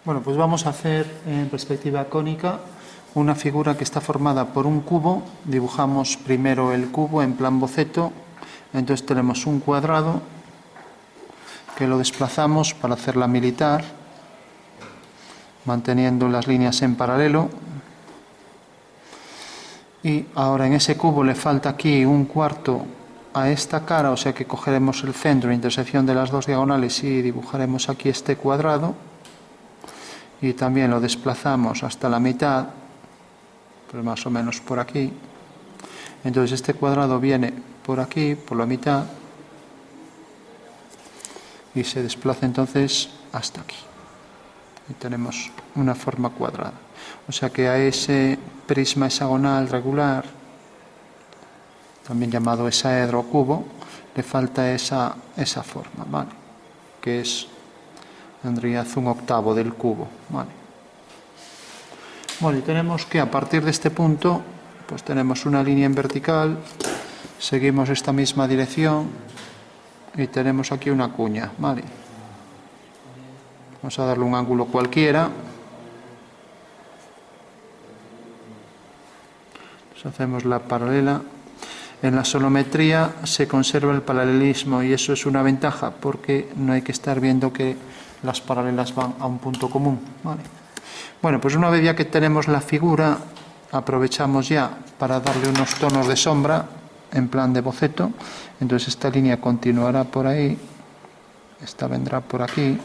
Bueno, pues vamos a hacer en perspectiva cónica una figura que está formada por un cubo. Dibujamos primero el cubo en plan boceto. Entonces tenemos un cuadrado que lo desplazamos para hacerla militar, manteniendo las líneas en paralelo. Y ahora en ese cubo le falta aquí un cuarto a esta cara, o sea que cogeremos el centro, intersección de las dos diagonales y dibujaremos aquí este cuadrado. Y también lo desplazamos hasta la mitad, pues más o menos por aquí. Entonces este cuadrado viene por aquí, por la mitad, y se desplaza entonces hasta aquí. Y tenemos una forma cuadrada. O sea que a ese prisma hexagonal regular, también llamado hexaedro o cubo, le falta esa forma, ¿vale? Que tendría un octavo del cubo, ¿vale? Bueno, y tenemos que a partir de este punto, pues tenemos una línea en vertical, seguimos esta misma dirección y tenemos aquí una cuña, ¿vale? Vamos a darle un ángulo cualquiera. Pues hacemos la paralela. En la sonometría se conserva el paralelismo y eso es una ventaja porque no hay que estar viendo que las paralelas van a un punto común, ¿vale? Bueno, pues una vez ya que tenemos la figura, aprovechamos ya para darle unos tonos de sombra en plan de boceto. Entonces esta línea continuará por ahí, esta vendrá por aquí,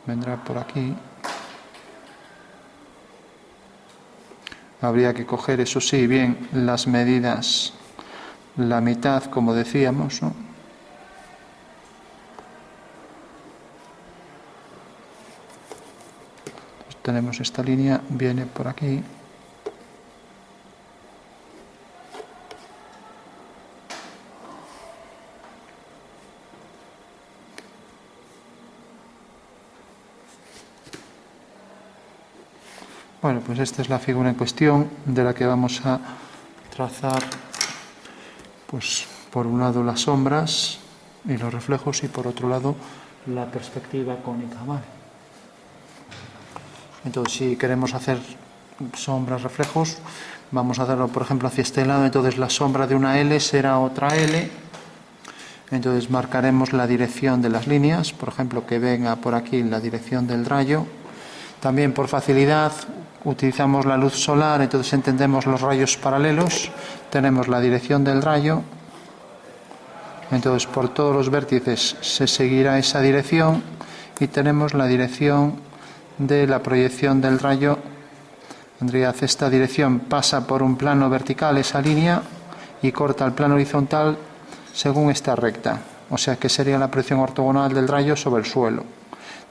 vendrá por aquí. Habría que coger, eso sí, bien las medidas, la mitad, como decíamos, ¿no? Tenemos esta línea, viene por aquí. Bueno, pues esta es la figura en cuestión de la que vamos a trazar, pues por un lado las sombras y los reflejos y por otro lado la perspectiva cónica, ¿vale? Entonces, si queremos hacer sombras, reflejos, vamos a hacerlo, por ejemplo, hacia este lado. Entonces, la sombra de una L será otra L. Entonces, marcaremos la dirección de las líneas, por ejemplo, que venga por aquí la dirección del rayo. También, por facilidad, utilizamos la luz solar, entonces entendemos los rayos paralelos. Tenemos la dirección del rayo. Entonces, por todos los vértices se seguirá esa dirección y tenemos la dirección de la proyección del rayo. Tendría esta dirección, pasa por un plano vertical esa línea y corta el plano horizontal según esta recta, o sea que sería la proyección ortogonal del rayo sobre el suelo,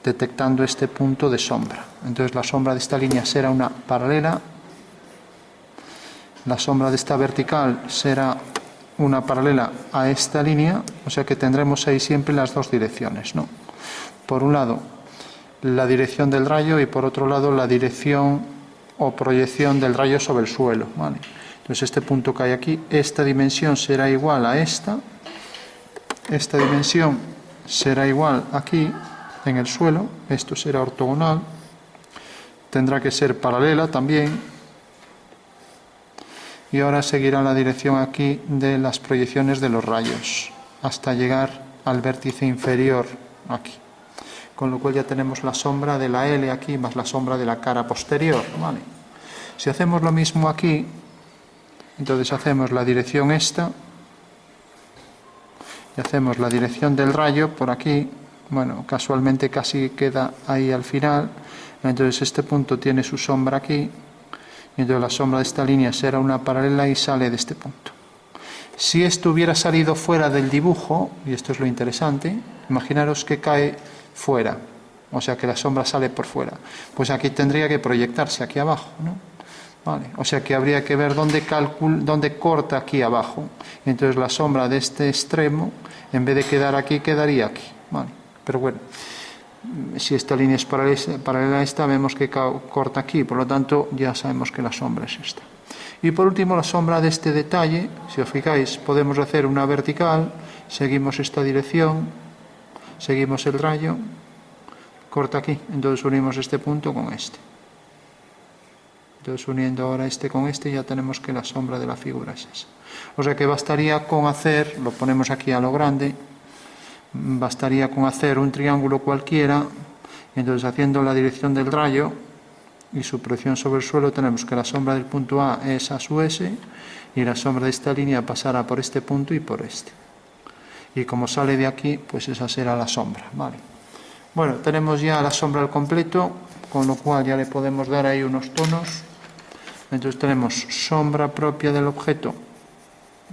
detectando este punto de sombra. Entonces la sombra de esta línea será una paralela, la sombra de esta vertical será una paralela a esta línea, o sea que tendremos ahí siempre las dos direcciones, ¿no? Por un lado la dirección del rayo y por otro lado la dirección o proyección del rayo sobre el suelo, ¿vale? Entonces este punto que hay aquí, esta dimensión será igual a esta dimensión será igual aquí en el suelo, esto será ortogonal, tendrá que ser paralela también y ahora seguirá la dirección aquí de las proyecciones de los rayos hasta llegar al vértice inferior aquí. Con lo cual ya tenemos la sombra de la L aquí más la sombra de la cara posterior, ¿vale? Si hacemos lo mismo aquí, entonces hacemos la dirección esta y hacemos la dirección del rayo por aquí. Bueno, casualmente casi queda ahí al final. Entonces este punto tiene su sombra aquí y entonces la sombra de esta línea será una paralela y sale de este punto. Si esto hubiera salido fuera del dibujo, y esto es lo interesante, imaginaros que cae fuera, o sea que la sombra sale por fuera, pues aquí tendría que proyectarse aquí abajo, ¿no? Vale, o sea que habría que ver dónde corta aquí abajo, entonces la sombra de este extremo en vez de quedar aquí quedaría aquí, ¿vale? Pero bueno, si esta línea es paralela a esta, vemos que corta aquí, por lo tanto ya sabemos que la sombra es esta. Y por último la sombra de este detalle, si os fijáis podemos hacer una vertical, seguimos esta dirección, seguimos el rayo, corta aquí, entonces unimos este punto con este. Entonces uniendo ahora este con este ya tenemos que la sombra de la figura es esa. O sea que bastaría con hacer, lo ponemos aquí a lo grande, bastaría con hacer un triángulo cualquiera, entonces haciendo la dirección del rayo y su proyección sobre el suelo tenemos que la sombra del punto A es A sub S y la sombra de esta línea pasará por este punto y por este. Y como sale de aquí, pues esa será la sombra, ¿vale? Bueno, tenemos ya la sombra al completo, con lo cual ya le podemos dar ahí unos tonos. Entonces tenemos sombra propia del objeto,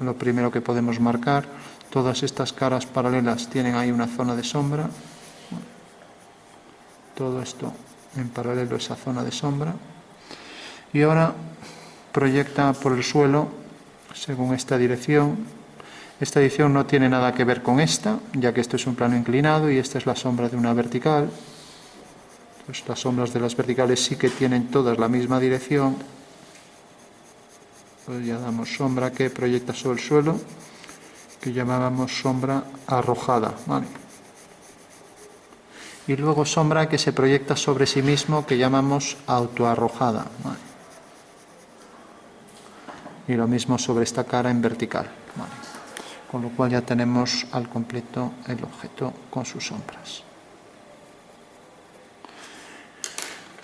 lo primero que podemos marcar. Todas estas caras paralelas tienen ahí una zona de sombra. Todo esto en paralelo a esa zona de sombra. Y ahora proyecta por el suelo según esta dirección. Esta dirección no tiene nada que ver con esta, ya que esto es un plano inclinado y esta es la sombra de una vertical. Pues las sombras de las verticales sí que tienen todas la misma dirección. Pues ya damos sombra que proyecta sobre el suelo, que llamábamos sombra arrojada, ¿vale? Y luego sombra que se proyecta sobre sí mismo, que llamamos autoarrojada, ¿vale? Y lo mismo sobre esta cara en vertical, ¿vale? Con lo cual ya tenemos al completo el objeto con sus sombras.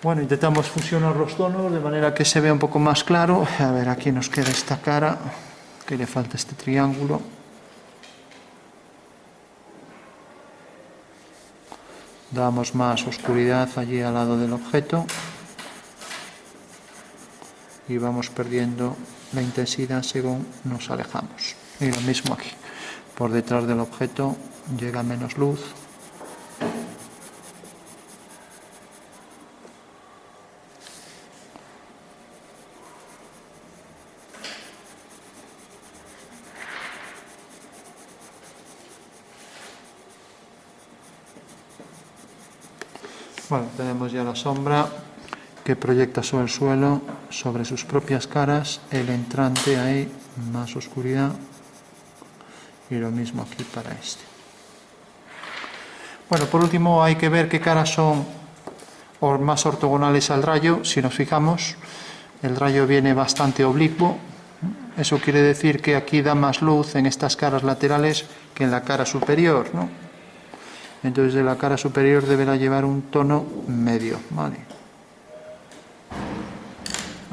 Bueno, intentamos fusionar los tonos de manera que se vea un poco más claro. A ver, aquí nos queda esta cara, que le falta este triángulo. Damos más oscuridad allí al lado del objeto y vamos perdiendo la intensidad según nos alejamos. Y lo mismo aquí, por detrás del objeto llega menos luz. Bueno, tenemos ya la sombra que proyecta sobre el suelo, sobre sus propias caras, el entrante ahí, más oscuridad, y lo mismo aquí para este. Bueno, por último hay que ver qué caras son más ortogonales al rayo. Si nos fijamos, el rayo viene bastante oblicuo. Eso quiere decir que aquí da más luz en estas caras laterales que en la cara superior, ¿no? Entonces de la cara superior deberá llevar un tono medio, ¿vale?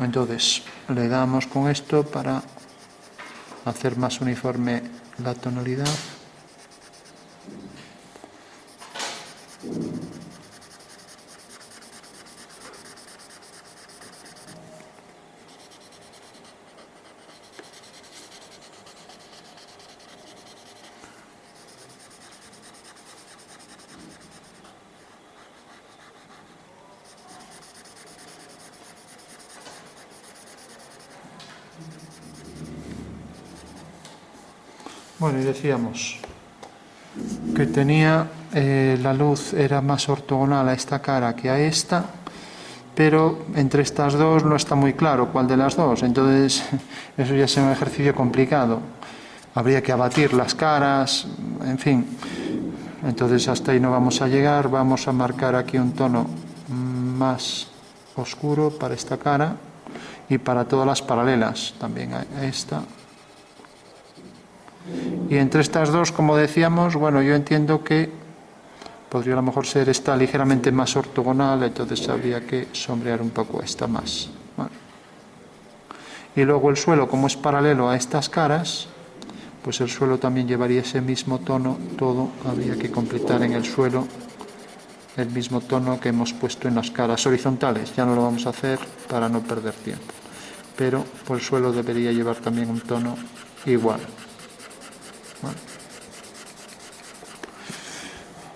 Entonces le damos con esto para hacer más uniforme la tonalidad. Bueno, y decíamos que tenía la luz era más ortogonal a esta cara que a esta, pero entre estas dos no está muy claro cuál de las dos, entonces eso ya es un ejercicio complicado. Habría que abatir las caras, en fin. Entonces hasta ahí no vamos a llegar. Vamos a marcar aquí un tono más oscuro para esta cara y para todas las paralelas, también a esta. Y entre estas dos, como decíamos, bueno, yo entiendo que podría a lo mejor ser esta ligeramente más ortogonal, entonces habría que sombrear un poco esta más. Bueno. Y luego el suelo, como es paralelo a estas caras, pues el suelo también llevaría ese mismo tono, todo habría que completar en el suelo el mismo tono que hemos puesto en las caras horizontales. Ya no lo vamos a hacer para no perder tiempo, pero por el suelo debería llevar también un tono igual.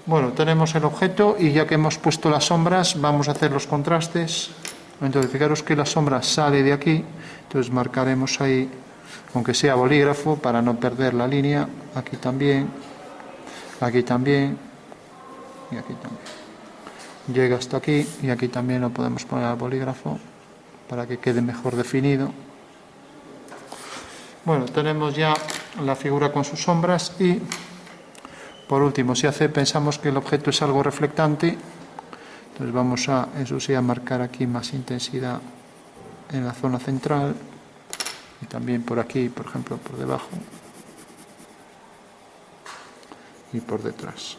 Bueno, tenemos el objeto y ya que hemos puesto las sombras vamos a hacer los contrastes. Entonces fijaros que la sombra sale de aquí, entonces marcaremos ahí, aunque sea bolígrafo, para no perder la línea, aquí también y aquí también. Llega hasta aquí y aquí también lo podemos poner al bolígrafo para que quede mejor definido. Bueno, tenemos ya la figura con sus sombras y Por último, si pensamos que el objeto es algo reflectante, entonces vamos a, eso sí, a marcar aquí más intensidad en la zona central y también por aquí, por ejemplo, por debajo y por detrás.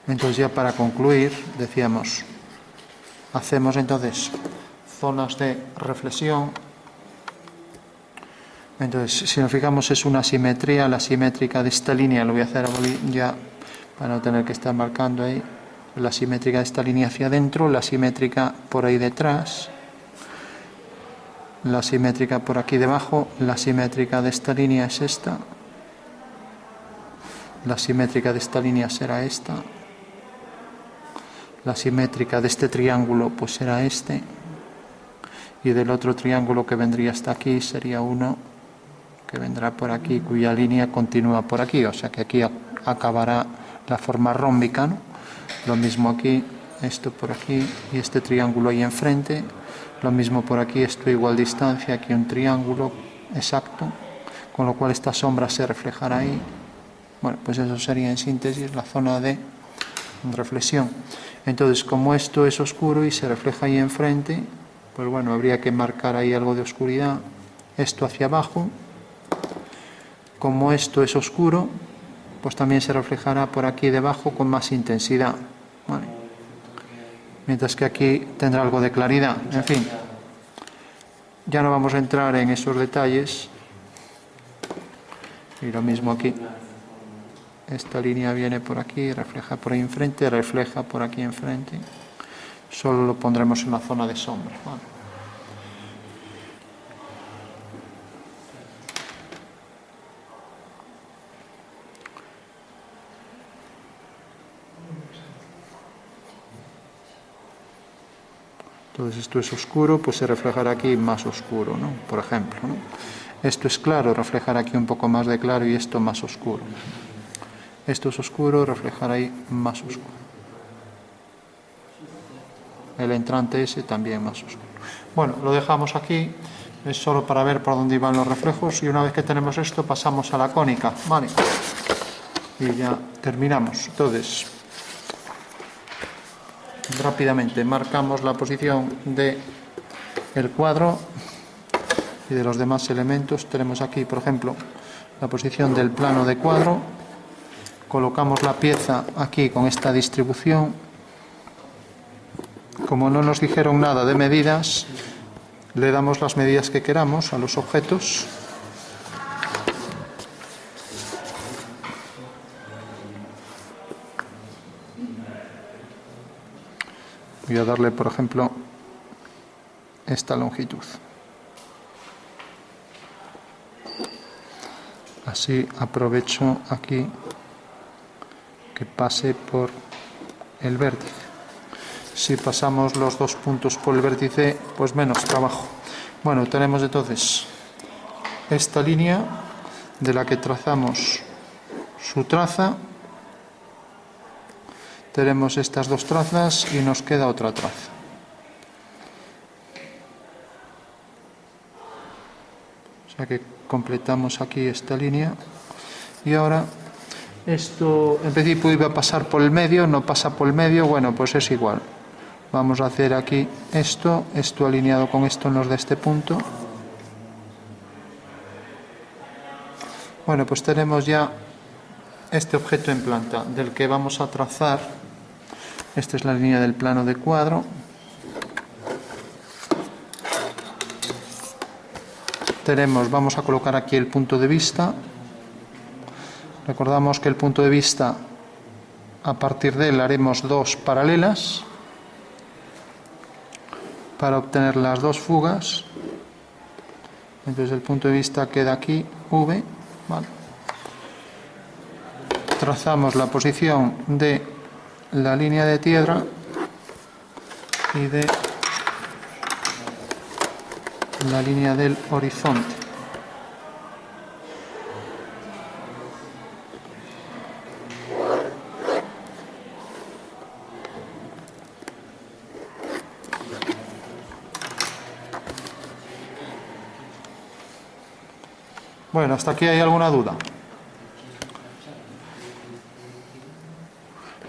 Entonces ya para concluir, decíamos, hacemos entonces zonas de reflexión. Entonces, si nos fijamos, es una simetría, la simétrica de esta línea, lo voy a hacer ya para no tener que estar marcando ahí, la simétrica de esta línea hacia adentro, la simétrica por ahí detrás, la simétrica por aquí debajo, la simétrica de esta línea es esta, la simétrica de esta línea será esta, la simétrica de este triángulo pues será este, y del otro triángulo que vendría hasta aquí sería uno que vendrá por aquí, cuya línea continúa por aquí, o sea que aquí acabará la forma rómbica, ¿no? Lo mismo aquí, esto por aquí y este triángulo ahí enfrente, lo mismo por aquí, esto igual distancia, aquí un triángulo exacto, con lo cual esta sombra se reflejará ahí. Bueno, pues eso sería en síntesis la zona de reflexión. Entonces, como esto es oscuro y se refleja ahí enfrente, pues bueno, habría que marcar ahí algo de oscuridad, esto hacia abajo. Como esto es oscuro, pues también se reflejará por aquí debajo con más intensidad, ¿vale? Mientras que aquí tendrá algo de claridad. En fin, ya no vamos a entrar en esos detalles. Y lo mismo aquí. Esta línea viene por aquí, refleja por ahí enfrente, refleja por aquí enfrente. Solo lo pondremos en la zona de sombra, ¿vale? Entonces esto es oscuro, pues se reflejará aquí más oscuro, ¿no? Por ejemplo, ¿no? Esto es claro, reflejará aquí un poco más de claro y esto más oscuro. Esto es oscuro, reflejará ahí más oscuro. El entrante ese también más oscuro. Bueno, lo dejamos aquí, es solo para ver por dónde iban los reflejos y una vez que tenemos esto pasamos a la cónica, ¿vale? Y ya terminamos. Entonces, rápidamente marcamos la posición del cuadro y de los demás elementos. Tenemos aquí, por ejemplo, la posición del plano de cuadro. Colocamos la pieza aquí con esta distribución. Como no nos dijeron nada de medidas, le damos las medidas que queramos a los objetos. Voy a darle, por ejemplo, esta longitud. Así aprovecho aquí que pase por el vértice. Si pasamos los dos puntos por el vértice, pues menos trabajo. Bueno, tenemos entonces esta línea de la que trazamos su traza. Tenemos estas dos trazas y nos queda otra traza. O sea que completamos aquí esta línea. Y ahora, esto en principio iba a pasar por el medio, no pasa por el medio, bueno, pues es igual. Vamos a hacer aquí esto alineado con esto en los de este punto. Bueno, pues tenemos ya este objeto en planta, del que vamos a trazar. Esta es la línea del plano de cuadro. Vamos a colocar aquí el punto de vista. Recordamos que el punto de vista, a partir de él haremos dos paralelas para obtener las dos fugas. Entonces el punto de vista queda aquí, V, ¿vale? Trazamos la posición de la línea de tierra y de la línea del horizonte. Bueno, ¿hasta aquí hay alguna duda?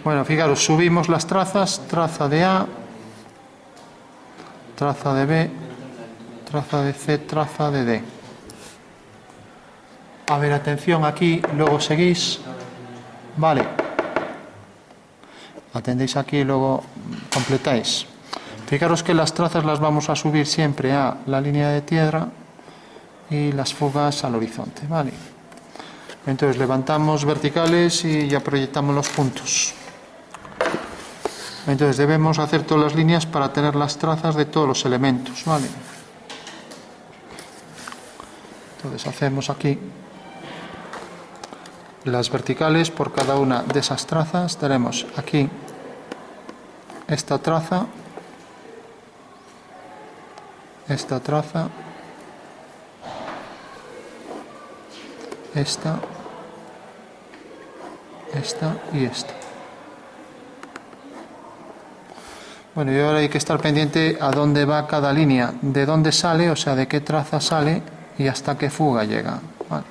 Bueno, fijaros, subimos las trazas, traza de A, traza de B, traza de C, traza de D. A ver, atención aquí, luego seguís. Vale. Atendéis aquí y luego completáis. Fijaros que las trazas las vamos a subir siempre a la línea de tierra y las fugas al horizonte, ¿vale? Entonces levantamos verticales y ya proyectamos los puntos. Entonces debemos hacer todas las líneas para tener las trazas de todos los elementos, ¿vale? Entonces hacemos aquí las verticales por cada una de esas trazas. Tenemos aquí esta traza, esta y esta. Bueno, y ahora hay que estar pendiente a dónde va cada línea, de dónde sale, o sea, de qué traza sale y hasta qué fuga llega. Vale.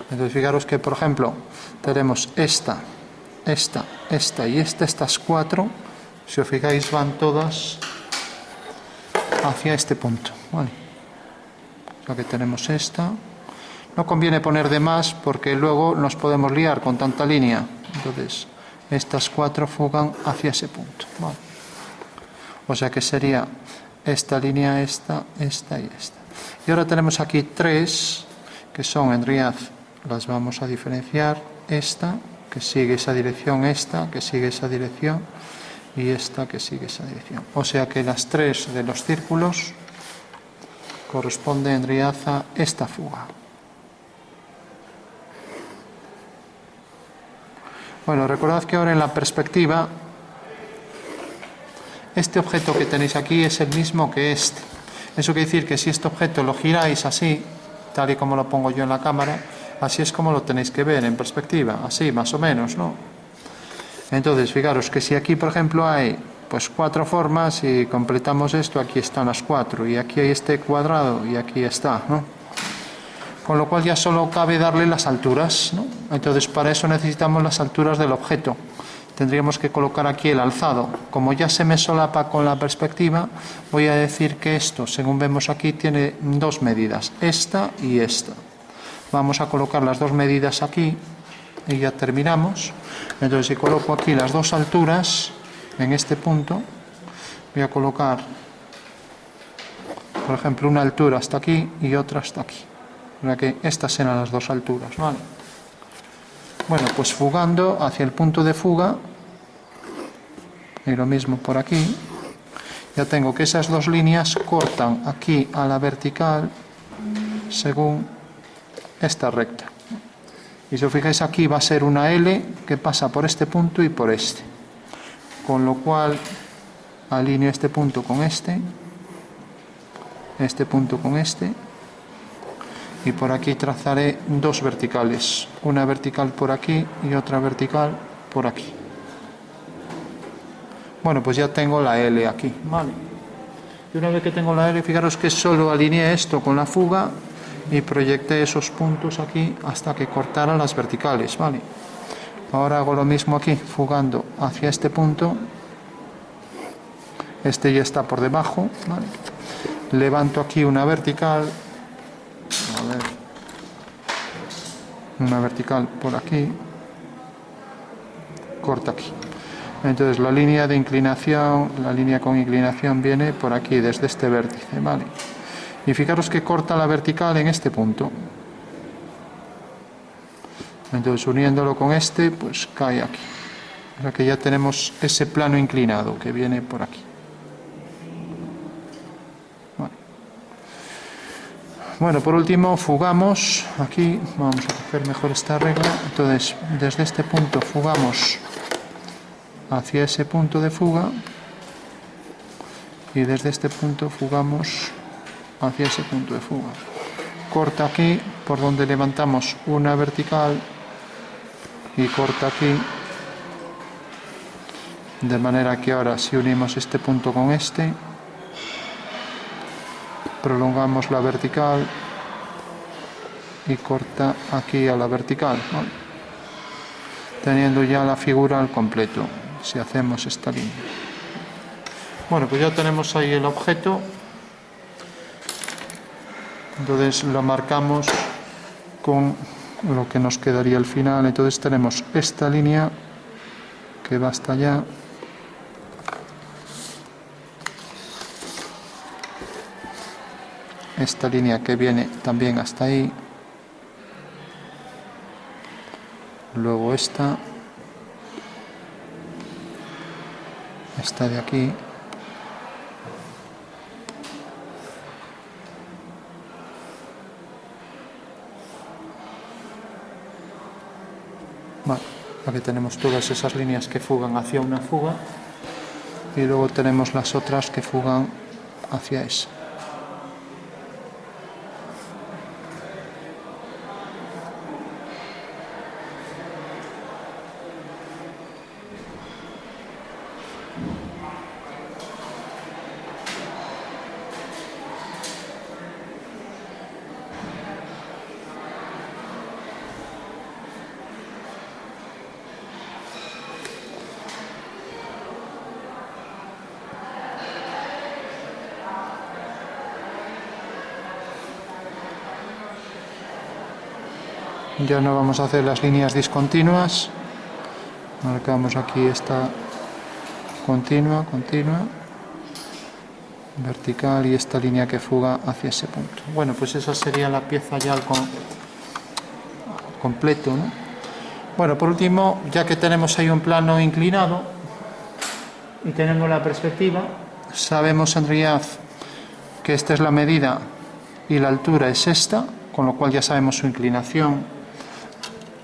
Entonces fijaros que, por ejemplo, tenemos esta y estas cuatro, si os fijáis, van todas hacia este punto, ¿vale? O sea que tenemos esta. No conviene poner de más porque luego nos podemos liar con tanta línea. Entonces, estas cuatro fugan hacia ese punto, ¿vale? O sea que sería esta línea, esta y esta. Y ahora tenemos aquí tres, que son en realidad, las vamos a diferenciar, esta, que sigue esa dirección, esta, que sigue esa dirección, y esta, que sigue esa dirección. O sea que las tres de los círculos corresponden en realidad a esta fuga. Bueno, recordad que ahora en la perspectiva, este objeto que tenéis aquí es el mismo que este. Eso quiere decir que si este objeto lo giráis así, tal y como lo pongo yo en la cámara, así es como lo tenéis que ver en perspectiva, así más o menos, ¿no? Entonces, fijaros que si aquí, por ejemplo, hay pues cuatro formas y completamos esto, aquí están las cuatro, y aquí hay este cuadrado y aquí está, ¿no? Con lo cual ya solo cabe darle las alturas, ¿no? Entonces, para eso necesitamos las alturas del objeto. Tendríamos que colocar aquí el alzado. Como ya se me solapa con la perspectiva, voy a decir que esto, según vemos aquí, tiene dos medidas, esta y esta. Vamos a colocar las dos medidas aquí y ya terminamos. Entonces, si coloco aquí las dos alturas en este punto, voy a colocar, por ejemplo, una altura hasta aquí y otra hasta aquí. O sea que estas serán las dos alturas, ¿vale? Bueno, pues fugando hacia el punto de fuga, y lo mismo por aquí, ya tengo que esas dos líneas cortan aquí a la vertical según esta recta. Y si os fijáis aquí va a ser una L que pasa por este punto y por este. Con lo cual alineo este punto con este punto con este, y por aquí trazaré dos verticales, una vertical por aquí y otra vertical por aquí. Bueno, pues ya tengo la L aquí, ¿vale? Y una vez que tengo la L, fijaros que solo alineé esto con la fuga y proyecté esos puntos aquí hasta que cortaran las verticales, ¿vale? Ahora hago lo mismo aquí, fugando hacia este punto. Este ya está por debajo, ¿vale? Levanto aquí una vertical, a ver, una vertical por aquí, corta aquí. Entonces la línea de inclinación, la línea con inclinación viene por aquí, desde este vértice, ¿vale? Y fijaros que corta la vertical en este punto. Entonces uniéndolo con este, pues cae aquí. O sea que ya tenemos ese plano inclinado que viene por aquí. Bueno, por último fugamos aquí, vamos a coger mejor esta regla. Entonces desde este punto fugamos hacia ese punto de fuga y desde este punto fugamos hacia ese punto de fuga. Corta aquí por donde levantamos una vertical y corta aquí, de manera que ahora si unimos este punto con este, prolongamos la vertical y corta aquí a la vertical, ¿vale? Teniendo ya la figura al completo, si hacemos esta línea. Bueno, pues ya tenemos ahí el objeto, entonces lo marcamos con lo que nos quedaría al final. Entonces tenemos esta línea que va hasta allá, esta línea que viene también hasta ahí, luego esta de aquí, vale, aquí tenemos todas esas líneas que fugan hacia una fuga y luego tenemos las otras que fugan hacia esa. Ya no vamos a hacer las líneas discontinuas, marcamos aquí esta continua, vertical y esta línea que fuga hacia ese punto. Bueno, pues esa sería la pieza ya al completo, ¿no? Bueno, por último, ya que tenemos ahí un plano inclinado y tenemos la perspectiva, sabemos en realidad que esta es la medida y la altura es esta, con lo cual ya sabemos su inclinación,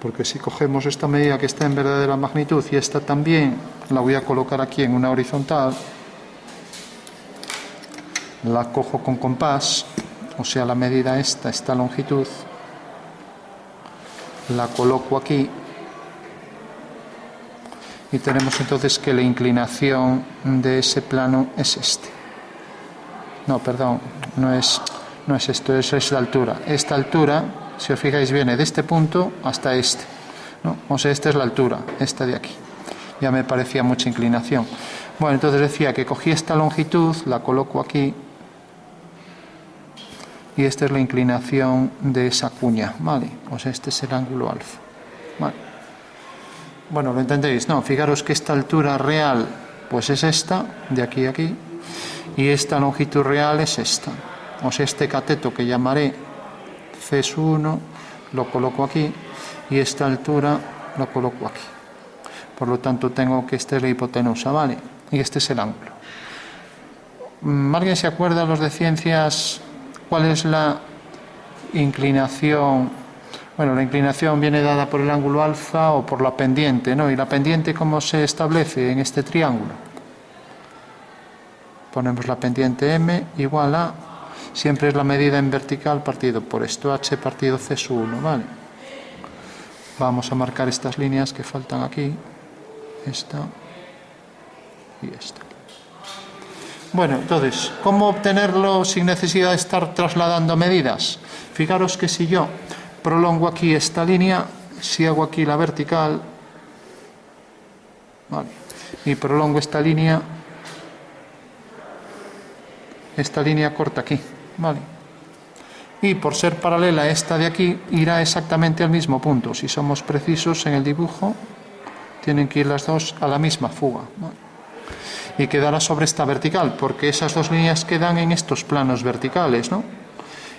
porque si cogemos esta medida que está en verdadera magnitud y esta también, la voy a colocar aquí en una horizontal, la cojo con compás, o sea la medida esta longitud, la coloco aquí y tenemos entonces que la inclinación de ese plano es este. No, perdón, no es esto, eso es la altura. Esta altura, si os fijáis, viene de este punto hasta este, ¿no? O sea, esta es la altura, esta de aquí. Ya me parecía mucha inclinación. Bueno, entonces decía que cogí esta longitud, la coloco aquí, y esta es la inclinación de esa cuña, ¿vale? O sea, este es el ángulo alfa, ¿vale? Bueno, ¿lo entendéis? No, fijaros que esta altura real, pues es esta, de aquí a aquí, y esta longitud real es esta. O sea, este cateto que llamaré C1 lo coloco aquí y esta altura lo coloco aquí. Por lo tanto, tengo que esta es la hipotenusa, ¿vale? Y este es el ángulo. ¿Alguien se acuerda, los de ciencias, cuál es la inclinación? Bueno, la inclinación viene dada por el ángulo alfa o por la pendiente, ¿no? ¿Y la pendiente cómo se establece en este triángulo? Ponemos la pendiente M igual a, siempre es la medida en vertical partido por esto, H partido C1, ¿vale? Vamos a marcar estas líneas que faltan aquí, esta y esta. Bueno, entonces, ¿cómo obtenerlo sin necesidad de estar trasladando medidas? Fijaros que si yo prolongo aquí esta línea, si hago aquí la vertical, ¿vale? Y prolongo esta línea corta aquí, ¿vale? Y por ser paralela a esta de aquí, irá exactamente al mismo punto. Si somos precisos en el dibujo, tienen que ir las dos a la misma fuga, ¿vale? Y quedará sobre esta vertical, porque esas dos líneas quedan en estos planos verticales, ¿no?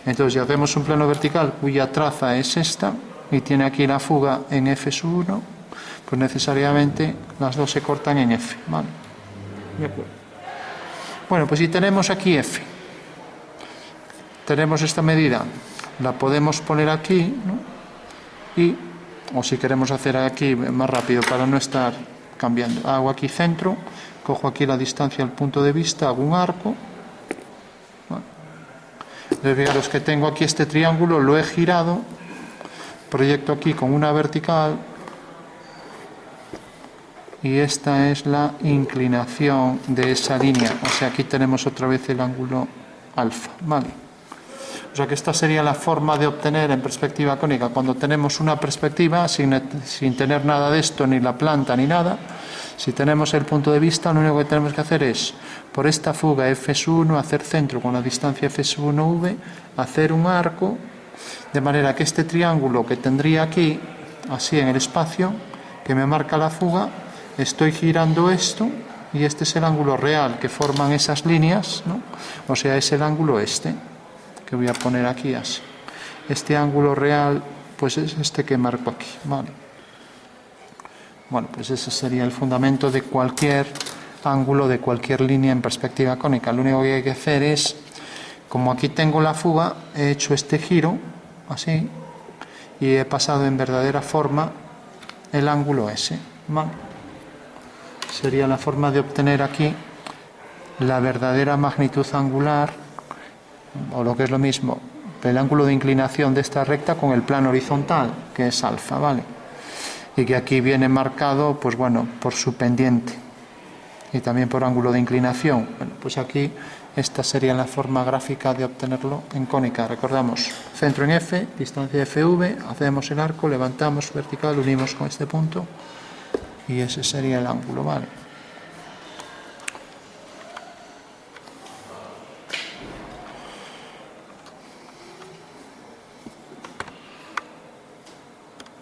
Entonces, si hacemos un plano vertical cuya traza es esta, y tiene aquí la fuga en F1, pues necesariamente las dos se cortan en F, ¿vale? De acuerdo. Bueno, pues si tenemos aquí F, tenemos esta medida, la podemos poner aquí, ¿no? Y, o si queremos hacer aquí más rápido para no estar cambiando, hago aquí centro, cojo aquí la distancia al punto de vista, hago un arco, ¿vale? Fijaros que tengo aquí este triángulo, lo he girado, proyecto aquí con una vertical y esta es la inclinación de esa línea, o sea, aquí tenemos otra vez el ángulo alfa, ¿vale? O sea que esta sería la forma de obtener en perspectiva cónica. Cuando tenemos una perspectiva sin tener nada de esto, ni la planta, ni nada, si tenemos el punto de vista, lo único que tenemos que hacer es, por esta fuga f1, hacer centro con la distancia f1v, hacer un arco, de manera que este triángulo que tendría aquí, así en el espacio, que me marca la fuga, estoy girando esto, y este es el ángulo real que forman esas líneas, ¿no? O sea, es el ángulo este, que voy a poner aquí así. Este ángulo real, pues es este que marco aquí, ¿vale? Bueno, pues ese sería el fundamento de cualquier ángulo, de cualquier línea en perspectiva cónica. Lo único que hay que hacer es, como aquí tengo la fuga, he hecho este giro, así, y he pasado en verdadera forma el ángulo ese, ¿vale? Sería la forma de obtener aquí la verdadera magnitud angular, o lo que es lo mismo, el ángulo de inclinación de esta recta con el plano horizontal, que es alfa, ¿vale? Y que aquí viene marcado, pues bueno, por su pendiente y también por ángulo de inclinación. Bueno, pues aquí esta sería la forma gráfica de obtenerlo en cónica. Recordamos, centro en F, distancia FV, hacemos el arco, levantamos vertical, unimos con este punto y ese sería el ángulo, ¿vale?